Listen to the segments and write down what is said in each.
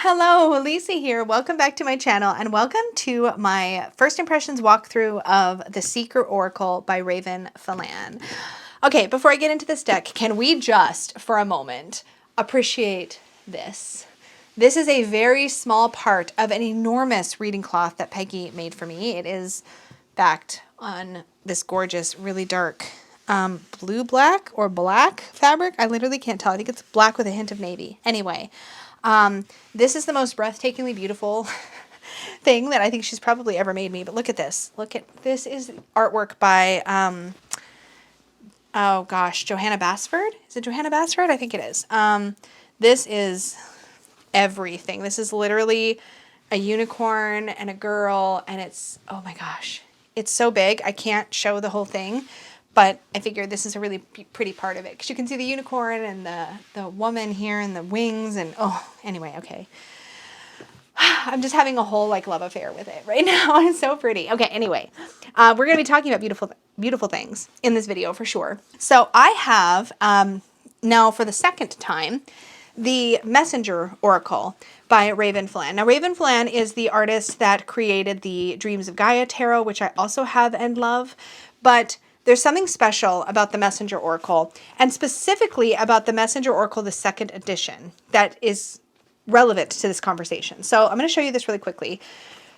Hello, Lisa here. Welcome back to my channel and welcome to my first impressions walkthrough of The Secret Oracle by Raven Phelan. Okay, before I get into this deck, can we just, for a moment, appreciate this? This is a very small part of an enormous reading cloth that Peggy made for me. It is backed on this gorgeous, really dark blue-black or black fabric. I literally can't tell. I think it's black with a hint of navy. Anyway, this is the most breathtakingly beautiful thing that I think she's probably ever made me. But look at this. This is artwork by, oh gosh, Johanna Basford. Is it Johanna Basford? I think it is. This is everything. This is literally a unicorn and a girl, and it's, oh my gosh, it's so big. I can't show the whole thing, but I figured this is a really pretty part of it because you can see the unicorn and the woman here and the wings and anyway, okay. I'm just having a whole love affair with it right now. It's so pretty. Okay, anyway, we're going to be talking about beautiful things in this video for sure. So I have now for the second time the Messenger Oracle by Raven Phelan. Now, Raven Phelan is the artist that created the Dreams of Gaia Tarot, which I also have and love, but there's something special about the Messenger Oracle, and specifically about the Messenger Oracle, the second edition, that is relevant to this conversation. So I'm going to show you this really quickly.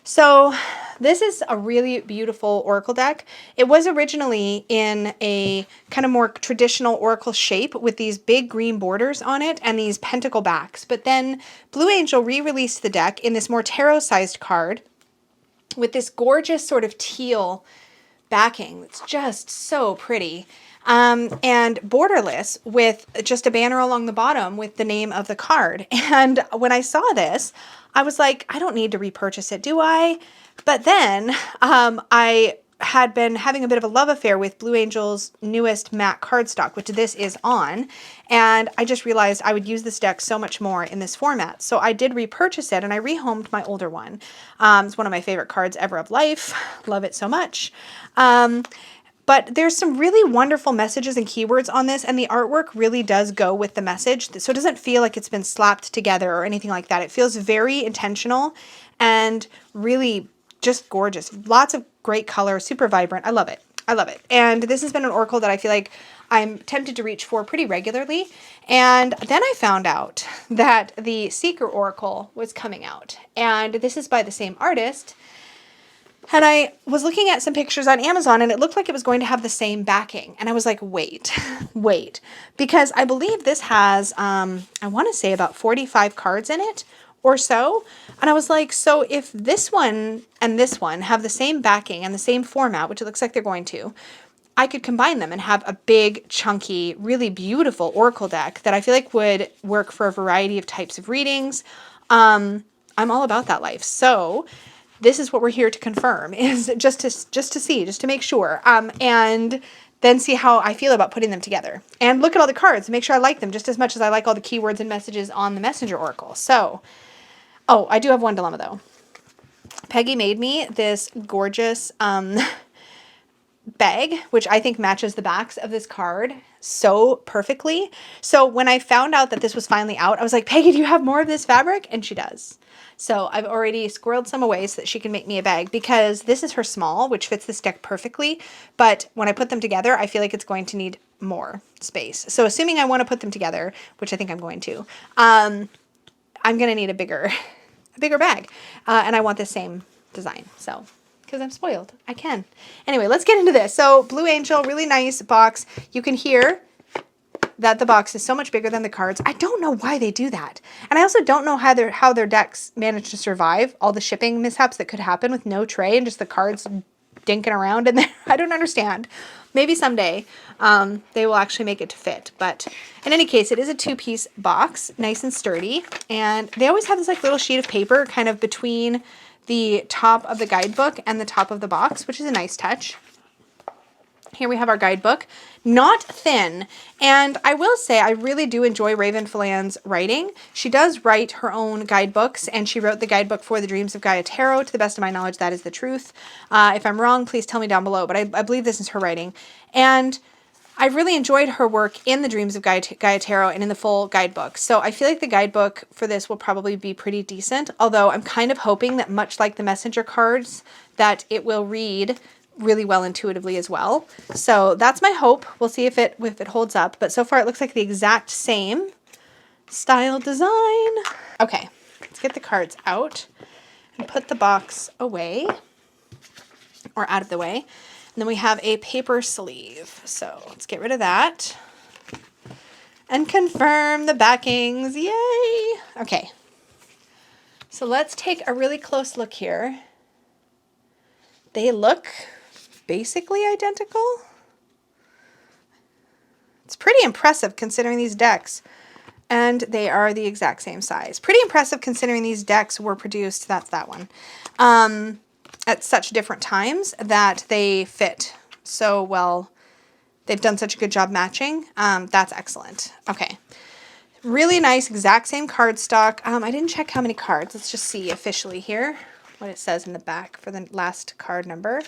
So this is a really beautiful oracle deck. It was originally in a kind of more traditional oracle shape with these big green borders on it and these pentacle backs. But then Blue Angel re-released the deck in this more tarot-sized card with this gorgeous sort of teal backing. It's just so pretty. And borderless with just a banner along the bottom with the name of the card. And when I saw this, I was like, I don't need to repurchase it, do I? But then I had been having a bit of a love affair with Blue Angel's newest matte cardstock, which this is on. And I just realized I would use this deck so much more in this format. So I did repurchase it and I rehomed my older one. It's one of my favorite cards ever of life. Love it so much. But there's some really wonderful messages and keywords on this, and the artwork really does go with the message. So it doesn't feel like it's been slapped together or anything like that. It feels very intentional and really just gorgeous. Lots of great color, super vibrant. I love it. I love it. And this has been an oracle that I feel like I'm tempted to reach for pretty regularly. And then I found out that the Secret Oracle was coming out. And this is by the same artist. And I was looking at some pictures on Amazon and it looked like it was going to have the same backing. And I was like, wait, because I believe this has, I want to say about 45 cards in it or so. And I was like, so if this one and this one have the same backing and the same format, which it looks like they're going to, I could combine them and have a big, chunky, really beautiful oracle deck that I feel like would work for a variety of types of readings. I'm all about that life. So this is what we're here to confirm, is just to make sure, and then see how I feel about putting them together. And look at all the cards, make sure I like them just as much as I like all the keywords and messages on the Messenger Oracle. So, oh, I do have one dilemma though. Peggy made me this gorgeous bag, which I think matches the backs of this card so perfectly. So when I found out that this was finally out, I was like, Peggy, do you have more of this fabric? And she does. So I've already squirreled some away so that she can make me a bag, because this is her small, which fits this deck perfectly. But when I put them together, I feel like it's going to need more space. So assuming I want to put them together, which I think I'm going to, I'm going to need a bigger bag. And I want the same design. So, because I'm spoiled, I can. Anyway, let's get into this. So Blue Angel, really nice box. You can hear that the box is so much bigger than the cards. I don't know why they do that. And I also don't know how their decks manage to survive all the shipping mishaps that could happen with no tray and just the cards dinking around in there. I don't understand. Maybe someday they will actually make it to fit. But in any case, it is a two-piece box, nice and sturdy. And they always have this little sheet of paper kind of between the top of the guidebook and the top of the box, which is a nice touch. Here we have our guidebook, not thin. And I will say, I really do enjoy Raven Phelan's writing. She does write her own guidebooks, and she wrote the guidebook for the Dreams of Gaia Tarot. To the best of my knowledge, that is the truth. If I'm wrong, please tell me down below, but I believe this is her writing. And I really enjoyed her work in the Dreams of Gaia Tarot and in the full guidebook. So I feel like the guidebook for this will probably be pretty decent, although I'm kind of hoping that much like the messenger cards, that it will read really well intuitively as well. So that's my hope. We'll see if it holds up. But so far it looks like the exact same style design. Okay, let's get the cards out and put the box away or out of the way. And then we have a paper sleeve. So let's get rid of that and confirm the backings. Yay! Okay. So let's take a really close look here. They look basically identical. It's pretty impressive considering these decks. And they are the exact same size. Pretty impressive considering these decks were produced, that's that one, at such different times that they fit so well. They've done such a good job matching. That's excellent. Okay. Really nice, exact same cardstock. I didn't check how many cards. Let's just see officially here what it says in the back for the last card number.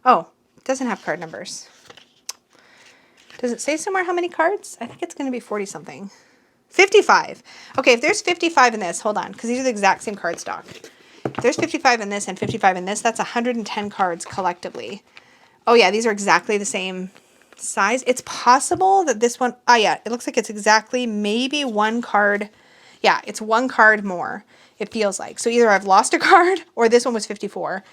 Oh, it doesn't have card numbers. Does it say somewhere how many cards? I think it's going to be 40 something. 55. Okay, if there's 55 in this, hold on, because these are the exact same cardstock. If there's 55 in this and 55 in this, that's 110 cards collectively. Oh yeah, these are exactly the same size. It's possible that this one, oh yeah, it looks like it's exactly maybe one card. Yeah, it's one card more, it feels like. So either I've lost a card or this one was 54,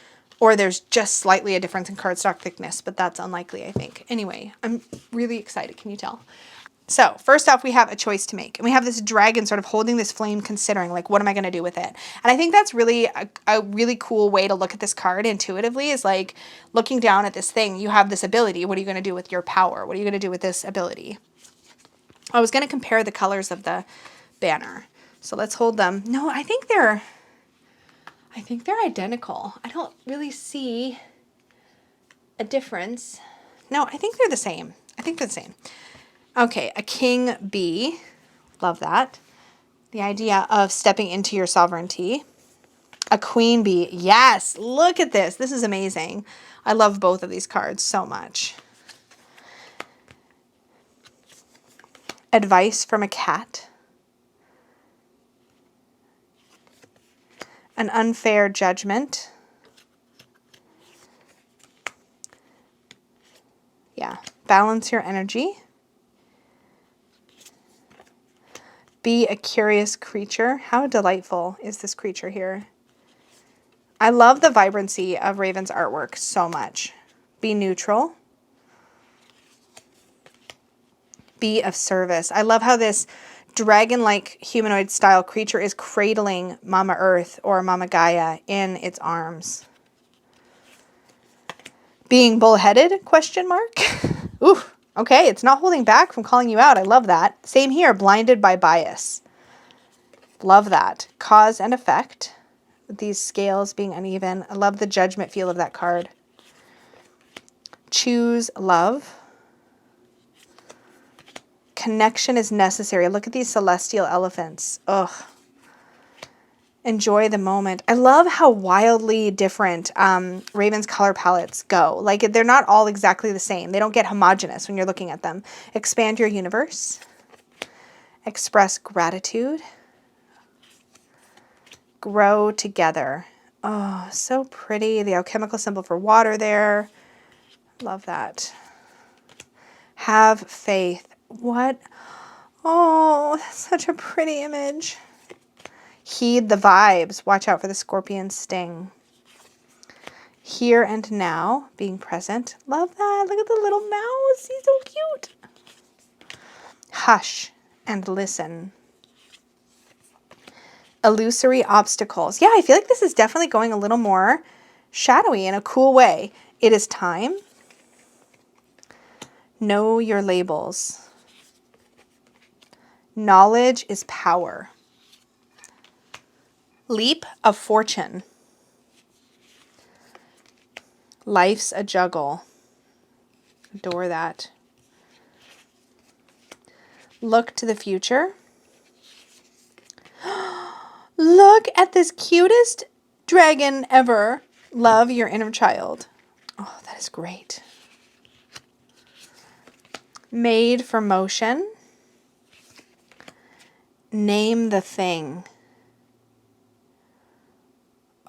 or there's just slightly a difference in cardstock thickness, but that's unlikely, I think. Anyway, I'm really excited. Can you tell? So first off, we have a choice to make. And we have this dragon sort of holding this flame, considering, like, what am I going to do with it? And I think that's really a really cool way to look at this card intuitively, is like looking down at this thing. You have this ability. What are you going to do with your power? What are you going to do with this ability? I was going to compare the colors of the banner. So let's hold them. No, I think they're identical. I don't really see a difference. No, I think they're the same. I think they're the same. Okay, a king bee. Love that. The idea of stepping into your sovereignty. A queen bee. Yes, look at this. This is amazing. I love both of these cards so much. Advice from a cat. An unfair judgment. Yeah, balance your energy. Be a curious creature. How delightful is this creature here? I love the vibrancy of Raven's artwork so much. Be neutral. Be of service. I love how this dragon-like humanoid style creature is cradling Mama Earth or Mama Gaia in its arms. Being bullheaded? Question mark. Ooh. Okay, it's not holding back from calling you out. I love that. Same here, blinded by bias. Love that. Cause and effect. These scales being uneven. I love the judgment feel of that card. Choose love. Connection is necessary. Look at these celestial elephants. Ugh. Enjoy the moment. I love how wildly different Raven's color palettes go. Like, they're not all exactly the same. They don't get homogenous when you're looking at them. Expand your universe. Express gratitude. Grow together. Oh, so pretty. The alchemical symbol for water there. Love that. Have faith. What? Oh, that's such a pretty image. Heed the vibes. Watch out for the scorpion sting. Here and now, being present. Love that. Look at the little mouse. He's so cute. Hush and listen. Illusory obstacles. Yeah, I feel like this is definitely going a little more shadowy in a cool way. It is time. Know your labels. Knowledge is power. Leap of fortune. Life's a juggle. Adore that. Look to the future. Look at this cutest dragon ever. Love your inner child. Oh, that is great. Made for motion. Name the thing.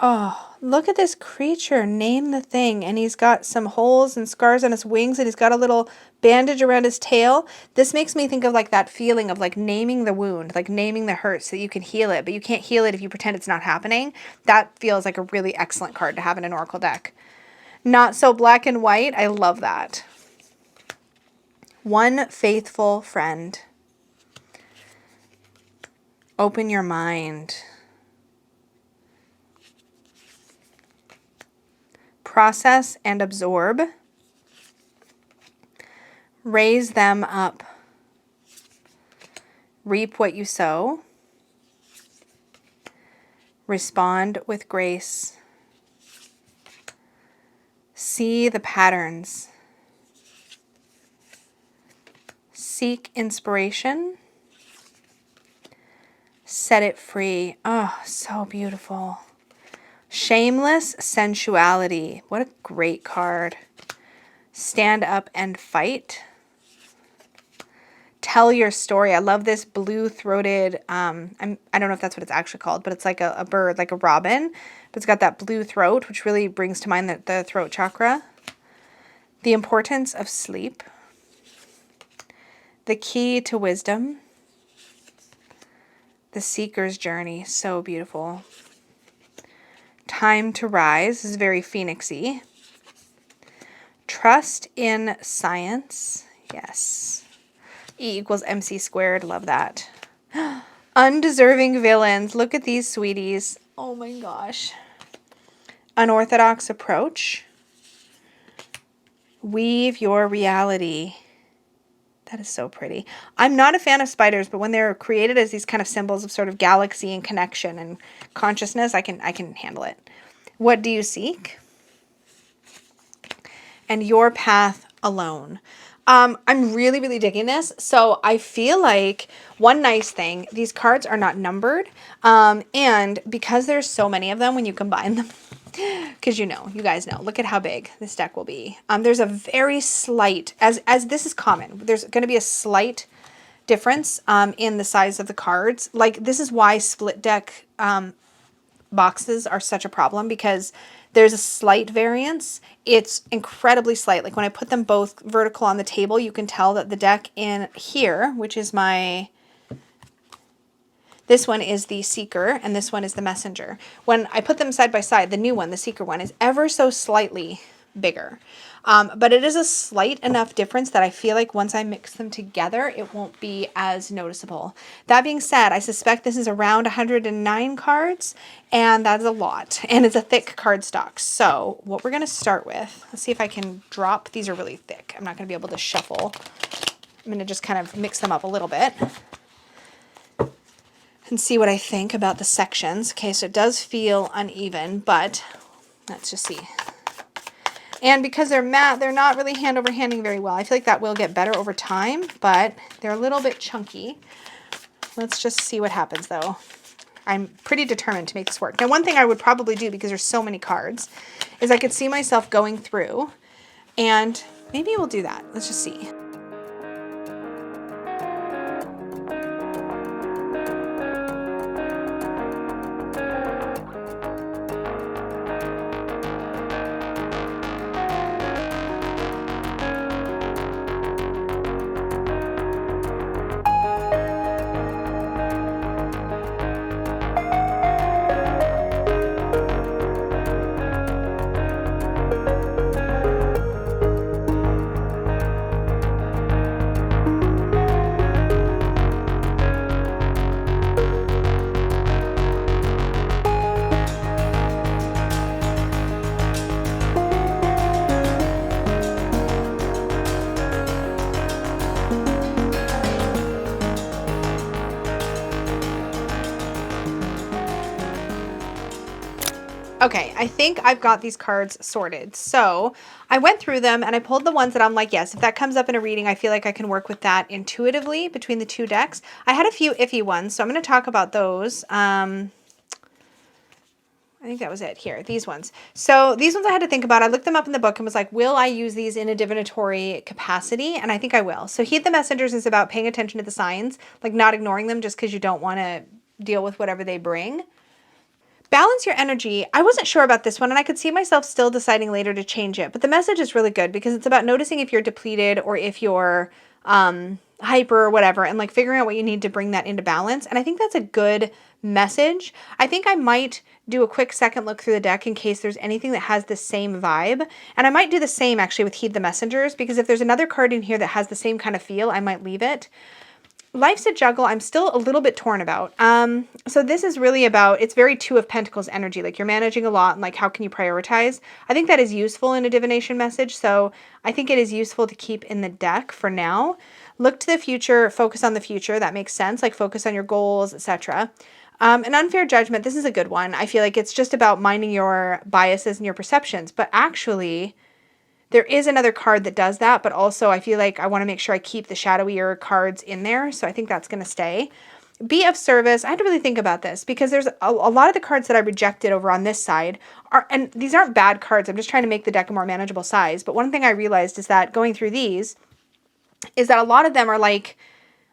Oh, look at this creature. Name the thing. And he's got some holes and scars on his wings, and he's got a little bandage around his tail. This makes me think of like that feeling of like naming the wound, like naming the hurt so that you can heal it, but you can't heal it if you pretend it's not happening. That feels like a really excellent card to have in an Oracle deck. Not so black and white. I love that. One faithful friend. Open your mind. Process and absorb. Raise them up. Reap what you sow. Respond with grace. See the patterns. Seek inspiration. Set it free. Oh, so beautiful. Shameless sensuality. What a great card. Stand up and fight. Tell your story. I love this blue-throated, I don't know if that's what it's actually called, but it's like a bird, like a robin, but it's got that blue throat, which really brings to mind the throat chakra. The importance of sleep. The key to wisdom. The seeker's journey. So beautiful. Time to rise. This is very phoenixy. Trust in science. Yes. E equals MC squared. Love that. Undeserving villains. Look at these sweeties. Oh my gosh. Unorthodox approach. Weave your reality. That is so pretty. I'm not a fan of spiders, but when they're created as these kind of symbols of sort of galaxy and connection and consciousness, I can handle it. What do you seek? And your path alone. I'm really, really digging this. So I feel like one nice thing, these cards are not numbered. And because there's so many of them when you combine them, because you guys know, look at how big this deck will be. There's a very slight, as this is common, there's going to be a slight difference in the size of the cards. Like this is why split deck boxes are such a problem, because there's a slight variance. It's incredibly slight. Like when I put them both vertical on the table, you can tell that the deck in here, which is this one is the Seeker and this one is the Messenger. When I put them side by side, the new one, the Seeker one, is ever so slightly bigger. But it is a slight enough difference that I feel like once I mix them together, it won't be as noticeable. That being said, I suspect this is around 109 cards, and that's a lot. And it's a thick card stock. So what we're going to start with, let's see if I can drop. These are really thick. I'm not going to be able to shuffle. I'm going to just kind of mix them up a little bit and see what I think about the sections. Okay, so it does feel uneven, but let's just see. And because they're matte, they're not really hand over handing very well. I feel like that will get better over time, but they're a little bit chunky. Let's just see what happens though. I'm pretty determined to make this work. Now, one thing I would probably do, because there's so many cards, is I could see myself going through, and maybe we'll do that. Let's just see. Okay, I think I've got these cards sorted. So I went through them and I pulled the ones that I'm like, yes, if that comes up in a reading, I feel like I can work with that intuitively between the two decks. I had a few iffy ones, so I'm going to talk about those. I think that was it here, these ones. So these ones I had to think about. I looked them up in the book and was like, will I use these in a divinatory capacity? And I think I will. So heed the messengers is about paying attention to the signs, like not ignoring them just because you don't want to deal with whatever they bring. Balance your energy. I wasn't sure about this one, and I could see myself still deciding later to change it. But the message is really good because it's about noticing if you're depleted or if you're hyper or whatever, and like figuring out what you need to bring that into balance. And I think that's a good message. I think I might do a quick second look through the deck in case there's anything that has the same vibe. And I might do the same actually with Heed the Messengers, because if there's another card in here that has the same kind of feel, I might leave it. Life's a Juggle, I'm still a little bit torn about. So this is really about, it's very Two of Pentacles energy. Like you're managing a lot and like how can you prioritize? I think that is useful in a divination message. So I think it is useful to keep in the deck for now. Look to the future, focus on the future. That makes sense. Like focus on your goals, etc. An Unfair Judgment, this is a good one. I feel like it's just about minding your biases and your perceptions. But actually, there is another card that does that, but also I feel like I want to make sure I keep the shadowier cards in there, so I think that's going to stay. Be of service. I had to really think about this because there's a lot of the cards that I rejected over on this side are, and these aren't bad cards, I'm just trying to make the deck a more manageable size, but one thing I realized is that going through these is that a lot of them are like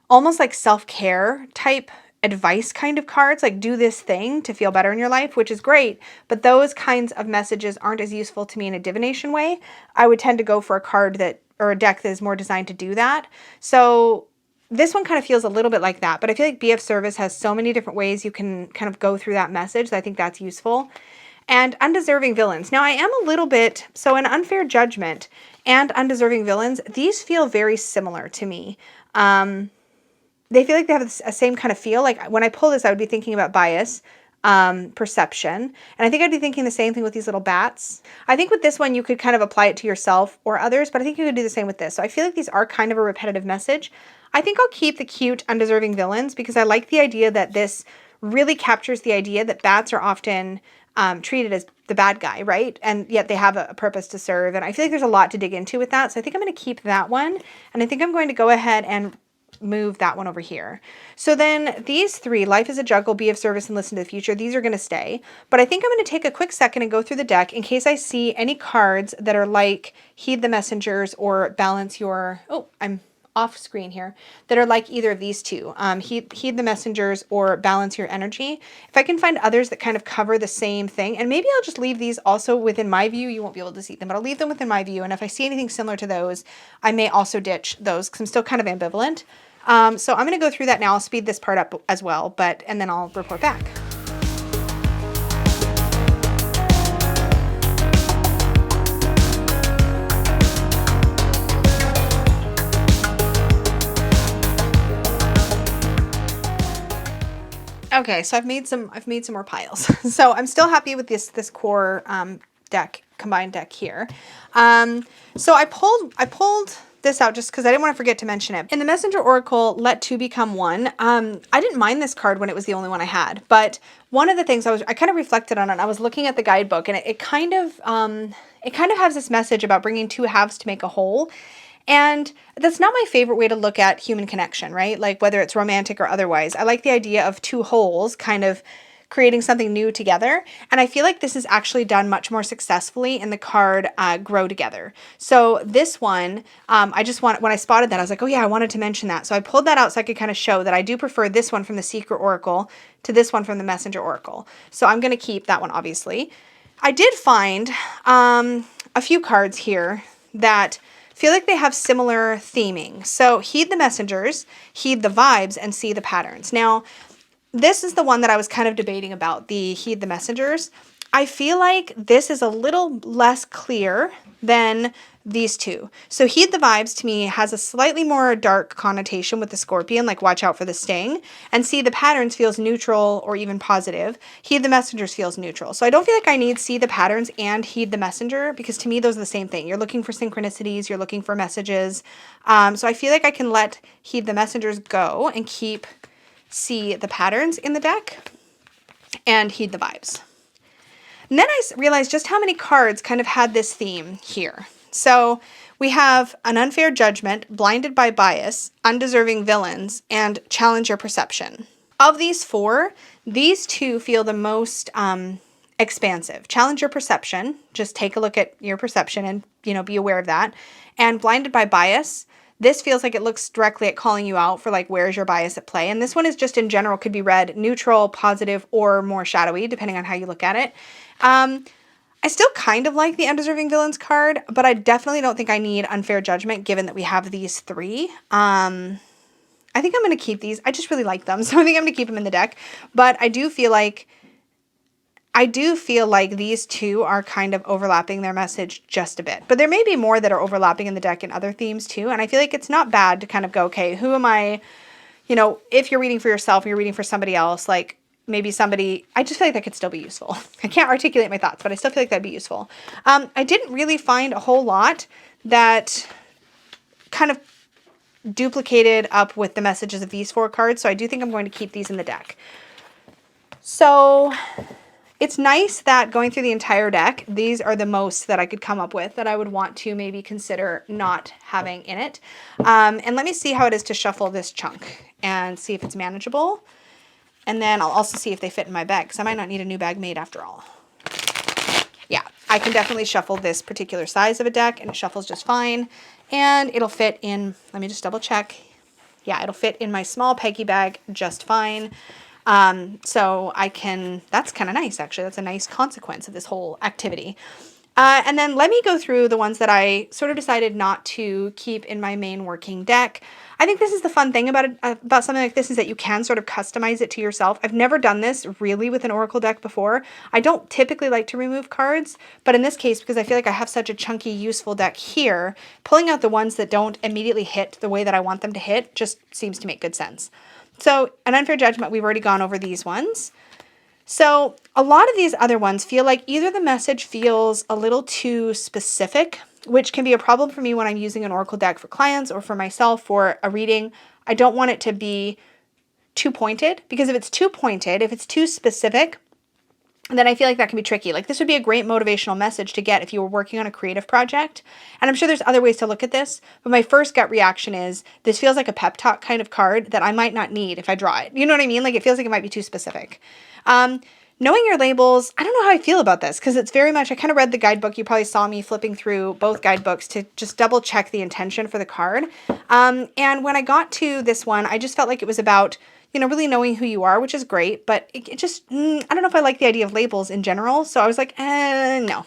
almost like self-care type advice kind of cards, like do this thing to feel better in your life, which is great, but those kinds of messages aren't as useful to me in a divination way. I would tend to go for a card that, or a deck that is more designed to do that. So this one kind of feels a little bit like that, but I feel like Be of Service has so many different ways you can kind of go through that message that I think that's useful. And Undeserving Villains. Now I am a little bit, so an Unfair Judgment and Undeserving Villains, these feel very similar to me. They feel like they have a same kind of feel. Like when I pull this, I would be thinking about bias, perception. And I think I'd be thinking the same thing with these little bats. I think with this one, you could kind of apply it to yourself or others, but I think you could do the same with this. So I feel like these are kind of a repetitive message. I think I'll keep the cute Undeserving Villains because I like the idea that this really captures the idea that bats are often treated as the bad guy, right? And yet they have a purpose to serve. And I feel like there's a lot to dig into with that. So I think I'm going to keep that one. And I think I'm going to go ahead and move that one over here. So then these three, Life is a Juggle, Be of Service, and Listen to the Future, these are going to stay. But I think I'm going to take a quick second and go through the deck in case I see any cards that are like Heed the Messengers or Balance Your, oh, I'm off screen here, that are like either of these two, heed the Messengers or Balance Your Energy. If I can find others that kind of cover the same thing, and maybe I'll just leave these also within my view. You won't be able to see them, but I'll leave them within my view. And if I see anything similar to those, I may also ditch those because I'm still kind of ambivalent. So I'm going to go through that now. I'll speed this part up as well, and then I'll report back. Okay, so I've made some more piles. So I'm still happy with this core combined deck here. So I pulled this out just because I didn't want to forget to mention it. In the Messenger Oracle, Let Two Become One. I didn't mind this card when it was the only one I had, but one of the things I kind of reflected on it. I was looking at the guidebook, and it kind of has this message about bringing two halves to make a whole. And that's not my favorite way to look at human connection, right? Like whether it's romantic or otherwise. I like the idea of two wholes kind of creating something new together. And I feel like this is actually done much more successfully in the card Grow Together. So this one, when I spotted that, I was like, oh yeah, I wanted to mention that. So I pulled that out so I could kind of show that I do prefer this one from the Secret Oracle to this one from the Messenger Oracle. So I'm going to keep that one, obviously. I did find a few cards here that feel like they have similar theming. So Heed the Messengers, Heed the Vibes, and See the Patterns. Now, this is the one that I was kind of debating about, the Heed the Messengers. I feel like this is a little less clear than these two. So Heed the Vibes to me has a slightly more dark connotation with the scorpion, like watch out for the sting. And See the Patterns feels neutral or even positive. Heed the Messengers feels neutral. So I don't feel like I need See the Patterns and Heed the Messenger because to me those are the same thing. You're looking for synchronicities, you're looking for messages. So I feel like I can let Heed the Messengers go and keep See the Patterns in the deck and Heed the Vibes. And then I realized just how many cards kind of had this theme here. So we have An Unfair Judgment, Blinded by Bias, Undeserving Villains, and Challenge Your Perception. Of these four, these two feel the most expansive. Challenge your perception. Just take a look at your perception and, be aware of that. And blinded by bias. This feels like it looks directly at calling you out for like, where's your bias at play? And this one is just in general, could be read neutral, positive, or more shadowy, depending on how you look at it. I still kind of like the undeserving villains card, but I definitely don't think I need unfair judgment given that we have these three. I think I'm going to keep these. I just really like them, so I think I'm going to keep them in the deck. But I do feel like these two are kind of overlapping their message just a bit. But there may be more that are overlapping in the deck in other themes too. And I feel like it's not bad to kind of go, okay, who am I? If you're reading for yourself and you're reading for somebody else, like maybe somebody, I just feel like that could still be useful. I can't articulate my thoughts, but I still feel like that'd be useful. I didn't really find a whole lot that kind of duplicated up with the messages of these 4 cards. So I do think I'm going to keep these in the deck. So it's nice that going through the entire deck, these are the most that I could come up with that I would want to maybe consider not having in it. And let me see how it is to shuffle this chunk and see if it's manageable. And then I'll also see if they fit in my bag, because I might not need a new bag made after all. Yeah, I can definitely shuffle this particular size of a deck, and it shuffles just fine. And it'll fit in, let me just double check. Yeah, it'll fit in my small Peggy bag just fine. So I can, that's kind of nice actually. That's a nice consequence of this whole activity. And then let me go through the ones that I sort of decided not to keep in my main working deck. I think this is the fun thing about something like this, is that you can sort of customize it to yourself. I've never done this really with an Oracle deck before. I don't typically like to remove cards, but in this case, because I feel like I have such a chunky, useful deck here, pulling out the ones that don't immediately hit the way that I want them to hit just seems to make good sense. So an unfair judgment, we've already gone over these ones. So a lot of these other ones feel like either the message feels a little too specific, which can be a problem for me when I'm using an Oracle deck for clients or for myself for a reading. I don't want it to be too pointed, because if it's too pointed, if it's too specific, then I feel like that can be tricky. Like this would be a great motivational message to get if you were working on a creative project. And I'm sure there's other ways to look at this, but my first gut reaction is this feels like a pep talk kind of card that I might not need if I draw it. You know what I mean? Like it feels like it might be too specific. Knowing your labels, I don't know how I feel about this, because it's very much, I kind of read the guidebook. You probably saw me flipping through both guidebooks to just double check the intention for the card. And when I got to this one, I just felt like it was about, really knowing who you are, which is great, but it just, I don't know if I like the idea of labels in general. So I was like, no.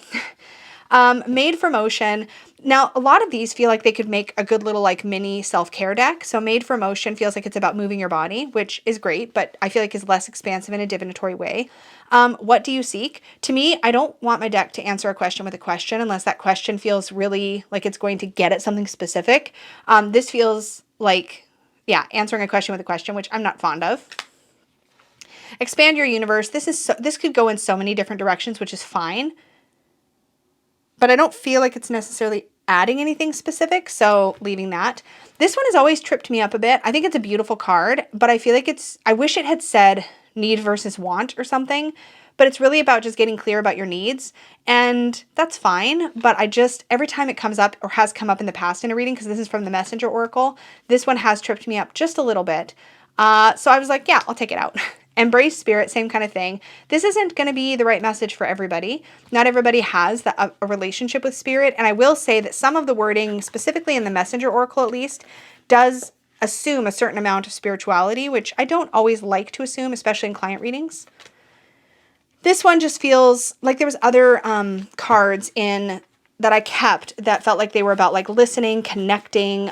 Made for motion. Now, a lot of these feel like they could make a good little like mini self-care deck. So made for motion feels like it's about moving your body, which is great, but I feel like is less expansive in a divinatory way. What do you seek? To me, I don't want my deck to answer a question with a question unless that question feels really like it's going to get at something specific. This feels like, yeah, answering a question with a question, which I'm not fond of. Expand your universe. This could go in so many different directions, which is fine. But I don't feel like it's necessarily adding anything specific, so leaving that. This one has always tripped me up a bit. I think it's a beautiful card, but I feel like I wish it had said need versus want or something, but it's really about just getting clear about your needs, and that's fine, but every time it comes up or has come up in the past in a reading, because this is from the Messenger Oracle, this one has tripped me up just a little bit. So I was like, yeah, I'll take it out. Embrace spirit, same kind of thing. This isn't going to be the right message for everybody. Not everybody has a relationship with spirit. And I will say that some of the wording, specifically in the Messenger Oracle at least, does assume a certain amount of spirituality, which I don't always like to assume, especially in client readings. This one just feels like there was other cards in that I kept that felt like they were about like listening, connecting,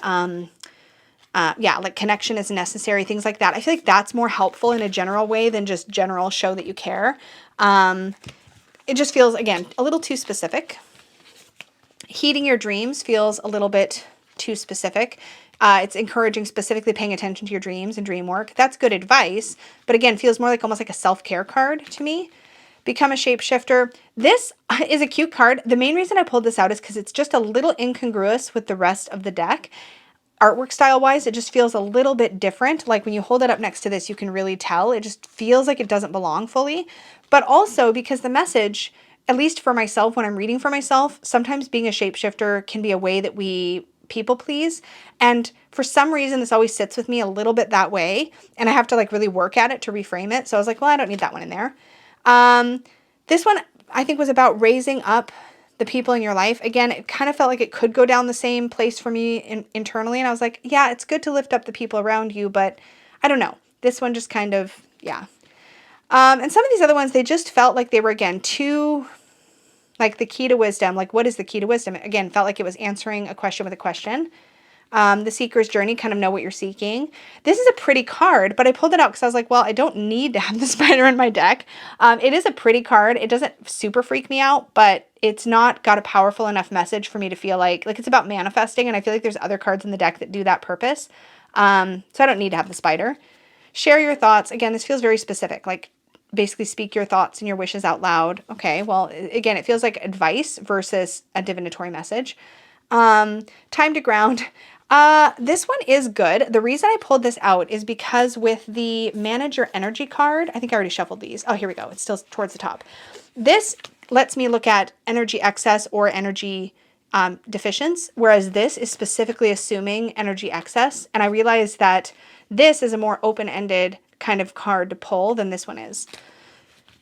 like connection is necessary, things like that. I feel like that's more helpful in a general way than just general show that you care. It just feels, again, a little too specific. Heeding your dreams feels a little bit too specific. It's encouraging specifically paying attention to your dreams and dream work. That's good advice, but again, feels more like almost like a self-care card to me. Become a shapeshifter. This is a cute card. The main reason I pulled this out is because it's just a little incongruous with the rest of the deck. Artwork style wise, it just feels a little bit different. Like when you hold it up next to this, you can really tell. It just feels like it doesn't belong fully. But also because the message, at least for myself, when I'm reading for myself, sometimes being a shapeshifter can be a way that we people please. And for some reason, this always sits with me a little bit that way. And I have to like really work at it to reframe it. So I was like, well, I don't need that one in there. This one, I think, was about raising up the people in your life. Again, it kind of felt like it could go down the same place for me internally. And I was like, yeah, it's good to lift up the people around you, but I don't know. This one just kind of, yeah. And some of these other ones, they just felt like they were, again, too, like the key to wisdom. Like, what is the key to wisdom? Again, felt like it was answering a question with a question. The Seeker's Journey, kind of know what you're seeking. This is a pretty card, but I pulled it out because I was like, well, I don't need to have the spider in my deck. It is a pretty card. It doesn't super freak me out, but it's not got a powerful enough message for me to feel like it's about manifesting, and I feel like there's other cards in the deck that do that purpose. So I don't need to have the spider. Share your thoughts. Again, this feels very specific, like basically speak your thoughts and your wishes out loud. Okay, well, again, it feels like advice versus a divinatory message. Time to ground. This one is good. The reason I pulled this out is because with the Manager Energy card, I think I already shuffled these. Oh, here we go. It's still towards the top. This lets me look at energy excess or energy deficiency, whereas this is specifically assuming energy excess. And I realized that this is a more open-ended kind of card to pull than this one is.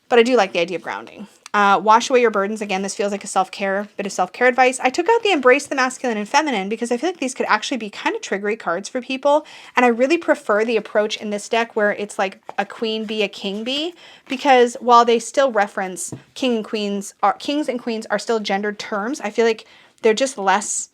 But I do like the idea of grounding. Wash away your burdens. Again, this feels like a bit of self-care advice. I took out the Embrace the Masculine and Feminine because I feel like these could actually be kind of triggery cards for people. And I really prefer the approach in this deck where it's like a queen bee, a king bee. Because while they still reference kings and queens are still gendered terms, I feel like they're just less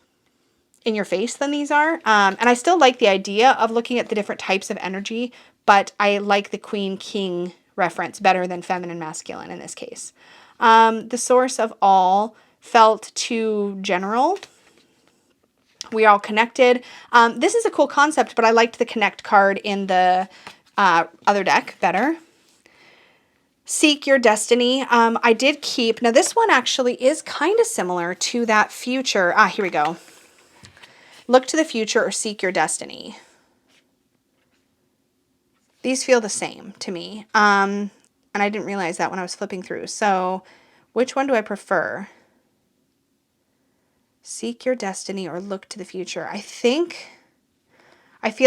in your face than these are. And I still like the idea of looking at the different types of energy, but I like the queen-king reference better than feminine masculine in this case. The source of all felt too general. We are all connected. This is a cool concept, but I liked the connect card in the other deck better. Seek your destiny. I did keep, now this one actually is kind of similar to that future. Here we go. Look to the future or seek your destiny. These feel the same to me. And I didn't realize that when I was flipping through. So which one do I prefer? Seek your destiny or look to the future. I feel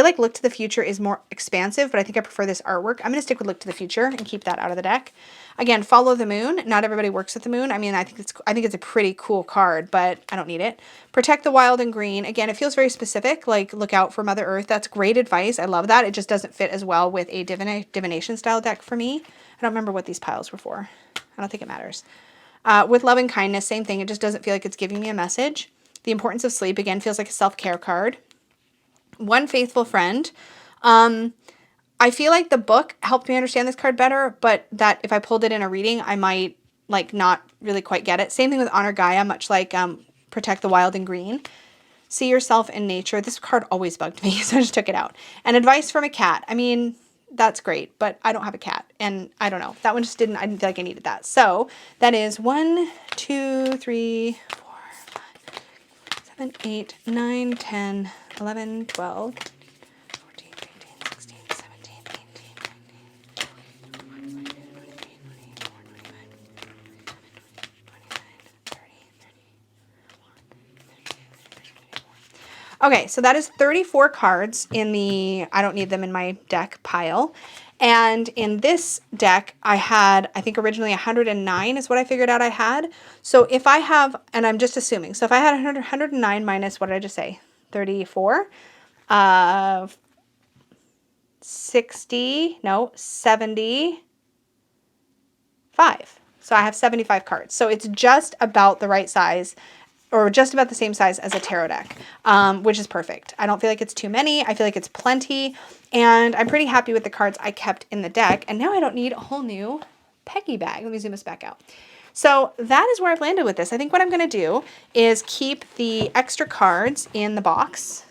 like look to the future is more expansive, but I think I prefer this artwork. I'm going to stick with look to the future and keep that out of the deck. Again, follow the moon. Not everybody works with the moon. I mean, I think it's a pretty cool card, but I don't need it. Protect the wild and green. Again, it feels very specific, like look out for Mother Earth. That's great advice. I love that. It just doesn't fit as well with a divination style deck for me. I don't remember what these piles were for. I don't think it matters. With love and kindness, same thing. It just doesn't feel like it's giving me a message. The importance of sleep, again, feels like a self-care card. One faithful friend. I feel like the book helped me understand this card better, but that if I pulled it in a reading, I might like not really quite get it. Same thing with Honor Gaia, much like Protect the Wild and Green. See yourself in nature. This card always bugged me, so I just took it out. And advice from a cat. I mean, that's great, but I don't have a cat, and I don't know. That one just I didn't feel like I needed that. So that is 1, 2, 3, 4, 5, 7, 8, 9, 10, 11, 12, 14, 15, 16, 17, 18, 19, 20, 21, 22, 23, 24, 25, 27, 28, 29, 30, 31. Okay, so that is 34 cards in the I don't need them in my deck pile. And in this deck, I had, I think originally 109 is what I figured out I had. So if I have, and I'm just assuming, so if I had 109 minus, what did I just say? 34, 60, no, 75. So I have 75 cards. So it's just about the right size, or just about the same size as a tarot deck, which is perfect. I don't feel like it's too many. I feel like it's plenty. And I'm pretty happy with the cards I kept in the deck. And now I don't need a whole new Peggy bag. Let me zoom this back out. So that is where I've landed with this. I think what I'm going to do is keep the extra cards in the box.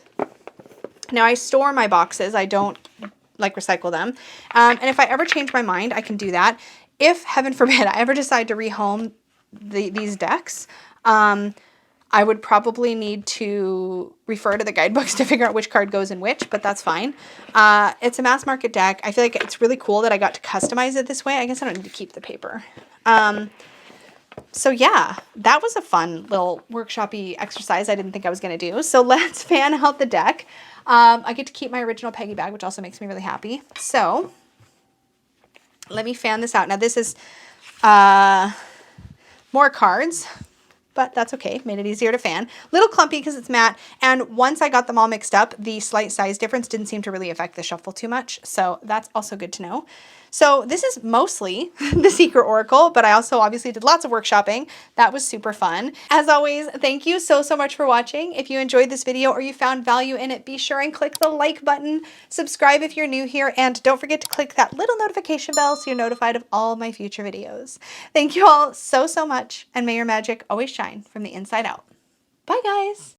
Now I store my boxes. I don't like recycle them. And if I ever change my mind, I can do that. If, heaven forbid, I ever decide to rehome these decks, I would probably need to refer to the guidebooks to figure out which card goes in which, but that's fine. It's a mass market deck. I feel like it's really cool that I got to customize it this way. I guess I don't need to keep the paper. So yeah, that was a fun little workshop-y exercise I didn't think I was going to do. So let's fan out the deck. I get to keep my original Peggy bag, which also makes me really happy. So let me fan this out. Now this is more cards, but that's okay. Made it easier to fan. Little clumpy because it's matte. And once I got them all mixed up, the slight size difference didn't seem to really affect the shuffle too much. So that's also good to know. So this is mostly the Secret Oracle, but I also obviously did lots of workshopping. That was super fun. As always, thank you so much for watching. If you enjoyed this video or you found value in it, be sure and click the like button, subscribe if you're new here, and don't forget to click that little notification bell so you're notified of all my future videos. Thank you all so much, and may your magic always shine from the inside out. Bye, guys.